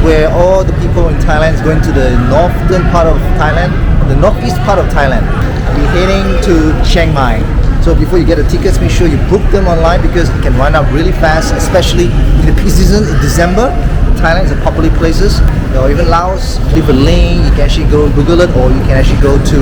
where all the people in Thailand is going to the northern part of Thailand, the northeast part of Thailand. We're heading to Chiang Mai. So before you get the tickets, make sure you book them online because it can run out really fast, especially in the peak season in December. Thailand is a popular places, or even Laos. Leave a link, you can actually go Google it, or you can actually go to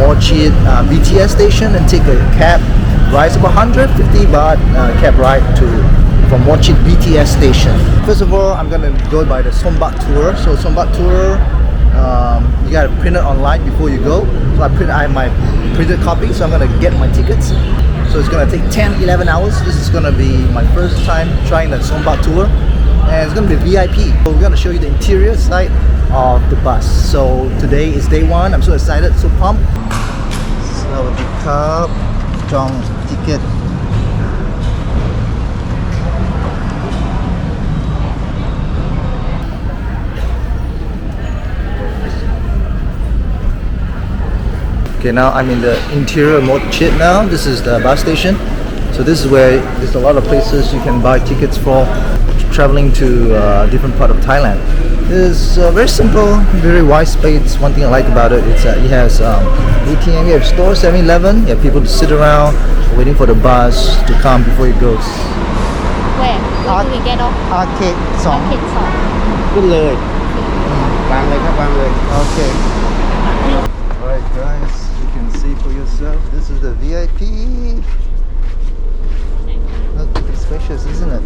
Mochit BTS station and take a cab. Ride about 150 baht cab ride to from Mochit BTS station. First of all, I'm gonna go by the Sombat tour. So Sombat tour, you gotta print it online before you go. So I have my printed copy, so I'm gonna get my tickets. So it's gonna take 10-11 hours. This is gonna be my first time trying the Sombat tour, and it's gonna be VIP. So we're gonna show you the interior side of the bus. So today is day one. I'm so excited, so pumped. So the cup, Jong ticket. Okay, now I'm in the interior Mochit now. This is the bus station. So this is where there's a lot of places you can buy tickets for traveling to different part of Thailand. It's very simple, very wide space. One thing I like about it, it has ATM, you have store, 7-Eleven, you have people to sit around waiting for the bus to come before it goes. Where? Where do we get off? Arcade 2 Arcade 2. ขึ้นเลยวางเลยครับวางเลย Okay. Alright guys, you can see for yourself. This is the VIP. Look, it's spacious, isn't it?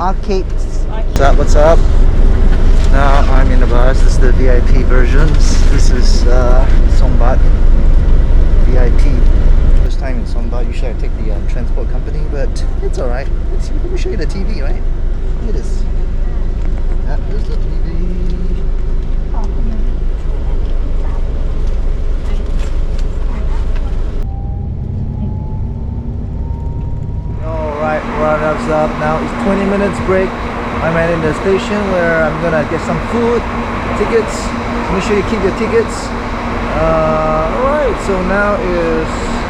Arcade. What's up? Now I'm in the bus. This is the VIP versions. This is Sombat VIP. First time in Sombat. Usually I take the transport company, but it's alright. Let me show you the TV, right? Look at this. That is the TV. Alright, what up? Now it's 20 minutes break. I'm at in the station where I'm gonna get some food, tickets. Make sure you keep your tickets. Alright, so now is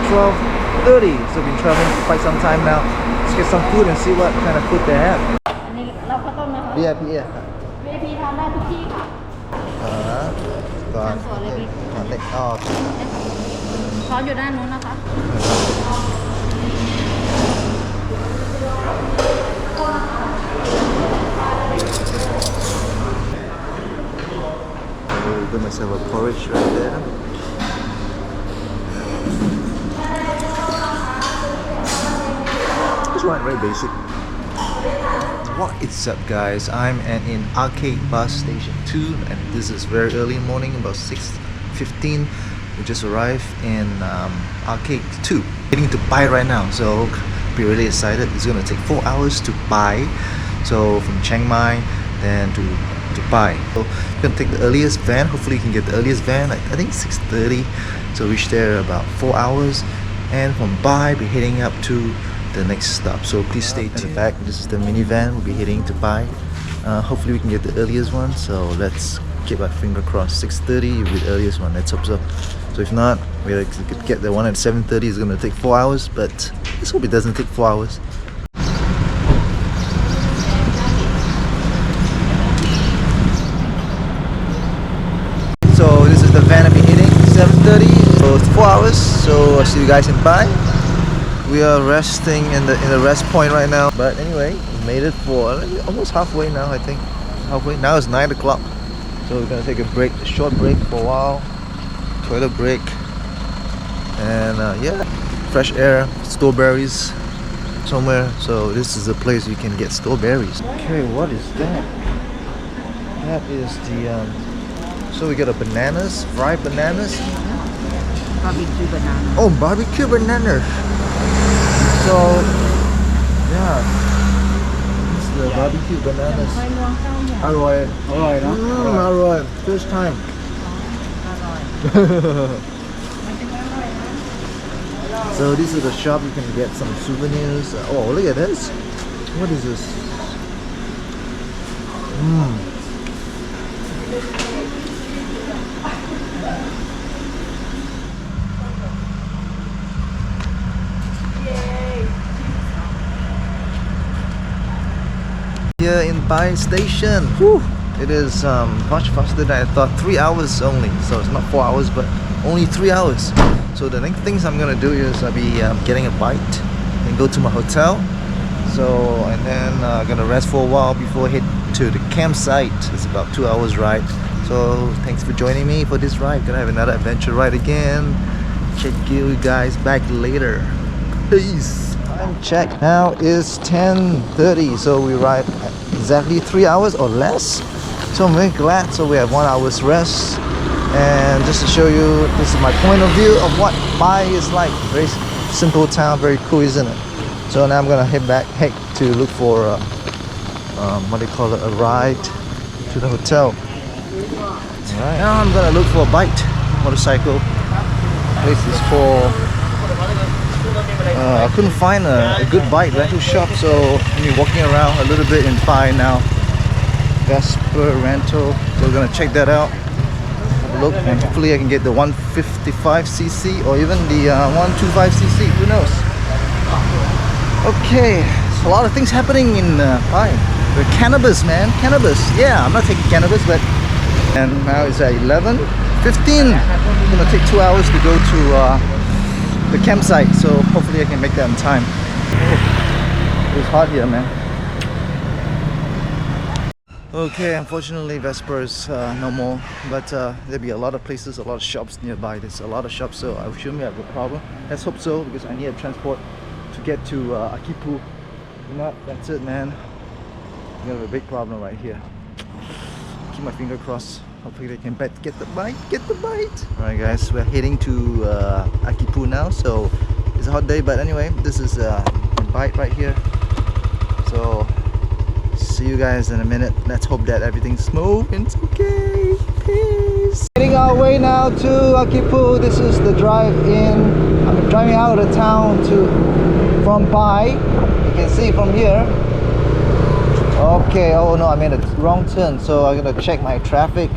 12:30. So we've been traveling for quite some time now. Let's get some food and see what kind of food they have. อันนี้เราข้าวต้มนะคะ VIP อ่ะ VIP ทานได้ทุกที่ค่ะ ก่อน ทานส่วนเล็ก ก่อนเล็กอ๋อ ช้อนอยู่ด้านนู้นนะคะ Got myself a porridge right there. This one very basic. What is up guys? I'm in Arcade Bus Station 2 and this is very early in the morning, about 6:15. We just arrived in Arcade 2. Heading to Pai right now, so be really excited. It's gonna take 4 hours to Pai. So from Chiang Mai then to Pai. So you can take the earliest van. Hopefully you can get the earliest van, like I think 6:30. So reach there about 4 hours. And from Pai, we're heading up to the next stop. So please stay tuned. Back, this is the minivan. We'll be heading to Pai. Hopefully we can get the earliest one. So let's keep our finger crossed. 6:30 will be the earliest one. Let's hope so. So if not, we could get the one at 7:30. It's gonna take 4 hours, but let's hope it doesn't take 4 hours. So this is the van I'll be hitting, 7:30, so it's 4 hours, so I'll see you guys in Pai. We are resting in the rest point right now, but anyway, we made it for almost halfway now, I think. Halfway, now it's 9 o'clock, so we're gonna take a break, a short break for a while, toilet break, and yeah, fresh air, strawberries somewhere, so this is a place you can get strawberries. Okay, what is that? That is the so we got a bananas, fried bananas. Barbecue banana. Oh, barbecue bananas. So, yeah, this is the barbecue bananas. ไม่รวมข้าวหมู อร่อยเนอะอร่อย first time. อร่อย So this is the shop you can get some souvenirs. Oh, look at this. What is this? Pai station. Whew. It is much faster than I thought. 3 hours only, so it's not 4 hours, but only 3 hours. So the next things I'm gonna do is I'll be getting a bite and go to my hotel. So and then gonna rest for a while before I head to the campsite. It's about 2 hours ride. So thanks for joining me for this ride. Gonna have another adventure ride again. Check you guys back later. Peace. Time check now is 10:30. So we ride exactly 3 hours or less. So I'm very glad. So we have 1 hour's rest. And just to show you, this is my point of view of what Pai is like. Very simple town, very cool, isn't it? So now I'm gonna head to look for what they call it, a ride to the hotel. Alright, now I'm gonna look for a bike motorcycle. Place is for I couldn't find a good bike rental shop, so I'm walking around a little bit in Pai now. Vesper rental. So we're gonna check that out. Have a look, and hopefully I can get the 155cc or even the 125cc. Who knows? Okay, so a lot of things happening in Pai. The cannabis, man, cannabis. Yeah, I'm not taking cannabis, but and now it's at 11:15. It's gonna take 2 hours to go to the campsite, so hopefully I can make that in time. Oh, it's hot here, man. Okay, unfortunately Vesper is no more, but there'll be a lot of places, a lot of shops nearby. There's a lot of shops, so I shouldn't have a problem. Let's hope so, because I need a transport to get to Akipu. If not, that's it, man. We have a big problem right here. Keep my finger crossed. Hopefully they can get the bite. Alright guys, we're heading to Akipu now, so it's a hot day, but anyway, this is a bite right here. So see you guys in a minute. Let's hope that everything's smooth and it's okay. Peace. Heading our way now to Akipu. This is the drive in. I'm driving out of town from Pai. You can see from here. Okay, oh no, I made a wrong turn, so I'm gonna check my traffic.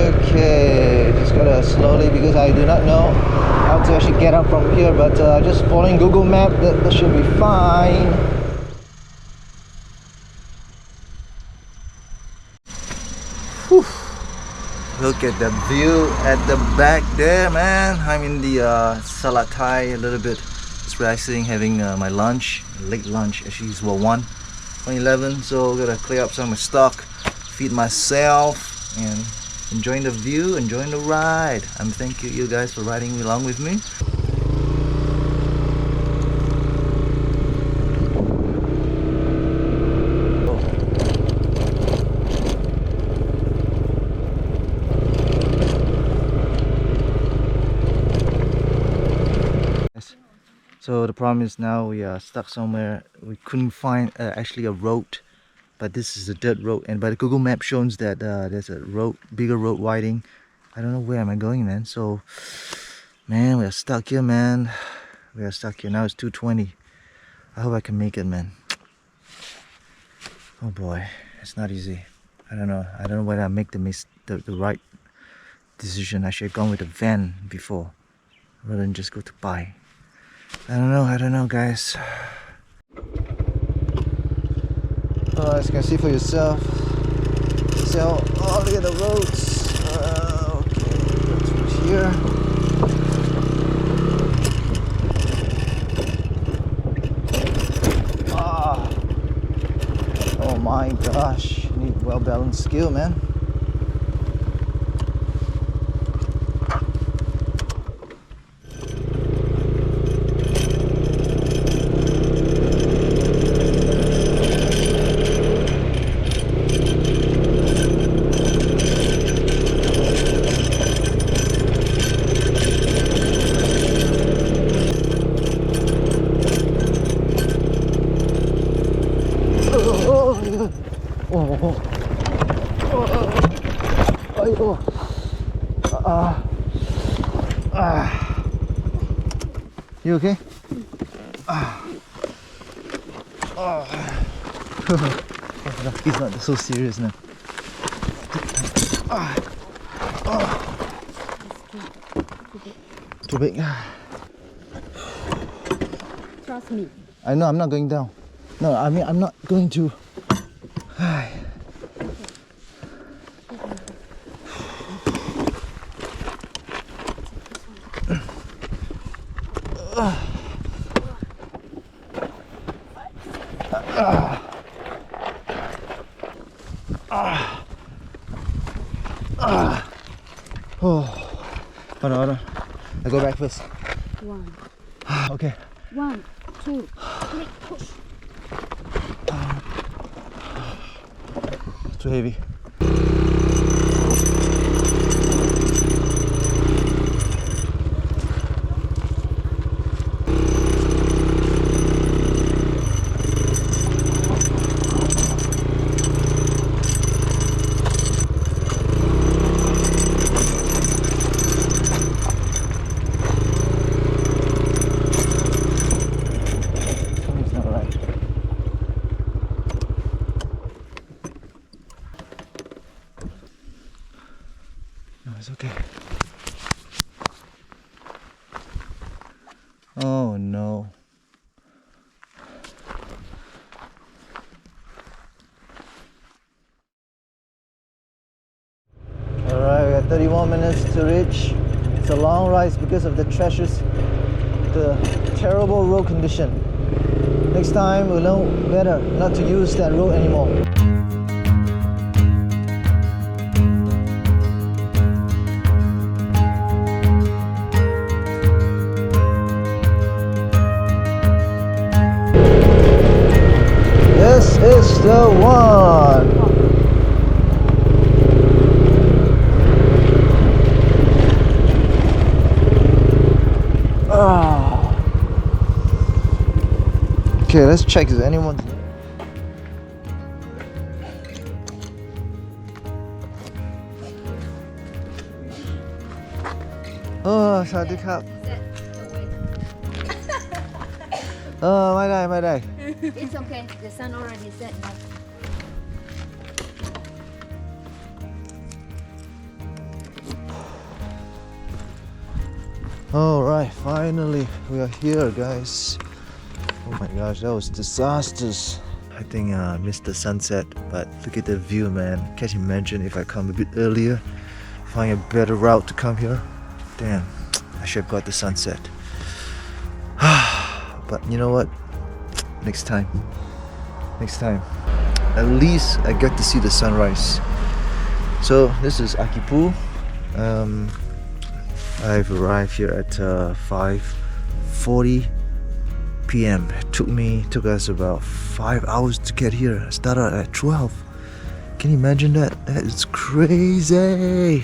Okay, just gotta slowly, because I do not know how to actually get up from here, but just following Google Map, that should be fine. Whew. Look at the view at the back there, man. I'm in the Salatai a little bit, just relaxing, having my lunch, late lunch. Actually it's 1:11, so gotta clear up some of my stock, feed myself, and enjoying the view, enjoying the ride. Thank you guys for riding along with me. So the problem is now we are stuck somewhere. We couldn't find actually a road, but this is a dirt road, and by the Google map shows that there's a road, bigger road widening. I don't know where am I going, man. So man, we are stuck here, man. We are stuck here. Now it's 2:20. I hope I can make it, man. Oh boy, it's not easy. I don't know whether I make the right decision. I should have gone with a van before rather than just go to Pai. I don't know guys. Oh, as you can see for yourself. So, oh, look at the roads. Okay, go through here. Oh my gosh, you need well-balanced skill, man. You okay? He's not so serious now. Too big. Trust me. I know I'm not going down. No, I mean I'm not going to. Oh, hold on. I go back first. 1, Okay. 1, 2, 3, push. Too heavy. Something's not right. No, it's okay. Oh no. Alright, we got 30 more minutes to reach. It's a long ride because of the terrible road condition. Next time we'll know better not to use that road anymore. This is the one. Okay, let's check. Is anyone? Oh, Sawasdee Krap. Oh, my day. It's okay. The sun already set now. Alright, finally we are here, guys. Oh my gosh, that was disastrous. I think I missed the sunset, but look at the view, man. Can't imagine if I come a bit earlier, find a better route to come here. Damn, I should have got the sunset. But you know what? Next time. At least I get to see the sunrise. So this is Akipu. I've arrived here at 5:40 p.m. It took us about 5 hours to get here. I started at 12. Can you imagine that? That is crazy.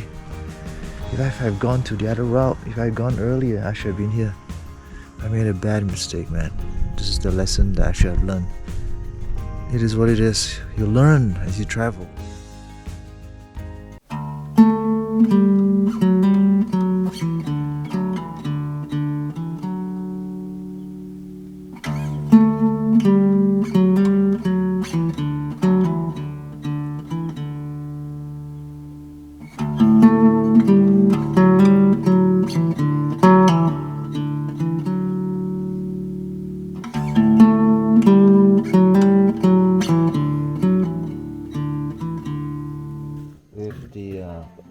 If I had gone to the other route, if I had gone earlier, I should have been here. I made a bad mistake, man. This is the lesson that I should have learned. It is what it is. You learn as you travel.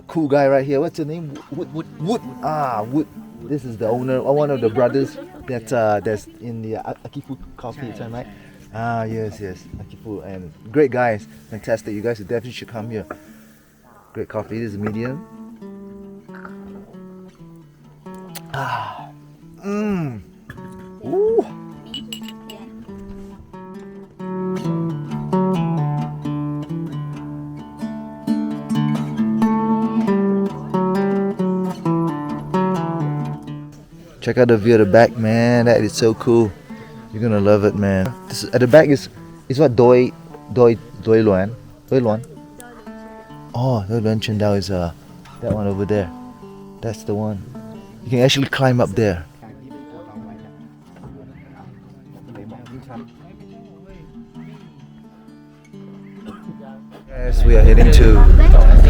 Cool guy right here. What's your name? Wood. Wood. This is the owner, or one of the brothers that's in the Akipu Coffee, right? Yes. Akipu, and great guys, fantastic. You guys definitely should come here. Great coffee. This is medium. Ooh. Check out the view at the back, man. That is so cool. You're gonna love it, man. This at the back is what Doi Luan. Oh, Doi Luan Chen Dao is that one over there. That's the one. You can actually climb up there. Yes, we are heading to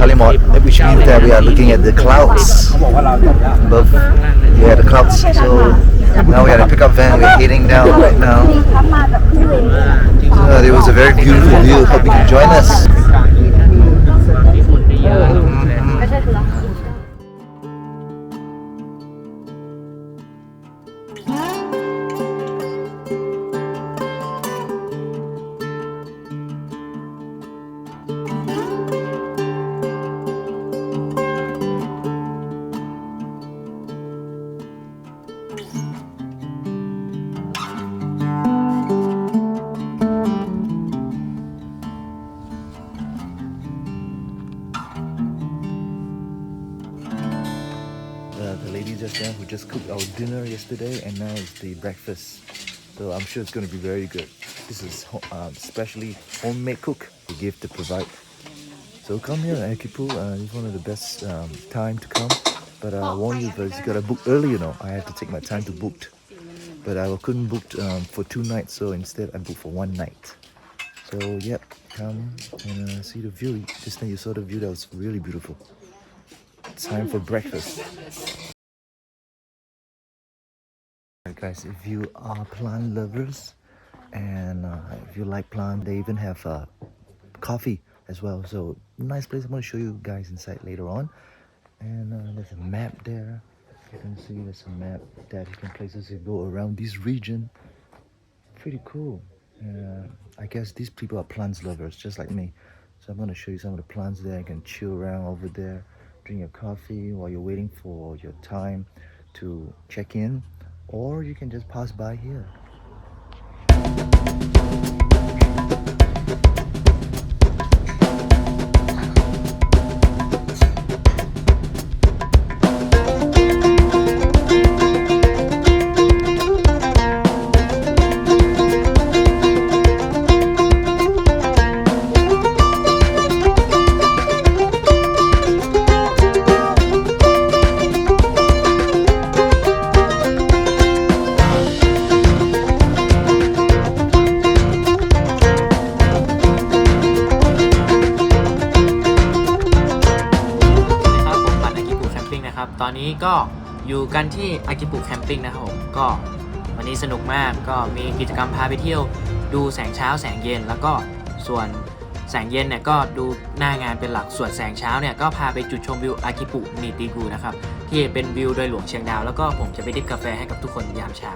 Kalimot, which means that we are looking at the clouds above. Yeah, the clouds. So now we are in a pickup van. We're heading down right now. It was a very beautiful view. Hope you can join us. The lady just there who just cooked our dinner yesterday, and now it's the breakfast. So I'm sure it's going to be very good. This is specially homemade cook the gift to provide. So come here, Akipu. It's one of the best time to come. But I warn you, guys, you gotta book early. I have to take my time to book. But I couldn't book for 2 nights, so instead I booked for 1 night. So yep, come and see the view. Just then you saw the view that was really beautiful. It's time for breakfast. Alright guys, if you are plant lovers and if you like plant, they even have coffee as well. So nice place. I'm going to show you guys inside later on. And there's a map there. You can see there's a map that you can places to go around this region. Pretty cool. I guess these people are plants lovers just like me. So I'm going to show you some of the plants there. You can chill around over there, drink your coffee while you're waiting for your time to check in, or you can just pass by here.ตอนนี้ก็อยู่กันที่อากิปุแคมปิ้งนะครับผมก็วันนี้สนุกมากก็มีกิจกรรมพาไปเที่ยวดูแสงเช้าแสงเย็นแล้วก็ส่วนแสงเย็นเนี่ยก็ดูหน้างานเป็นหลักส่วนแสงเช้าเนี่ยก็พาไปจุดชมวิวอากิปุนิติกูนะครับที่เป็นวิวโดยหลวงเชียงดาวแล้วก็ผมจะไปดิบกาแฟให้กับทุกคนยามเช้า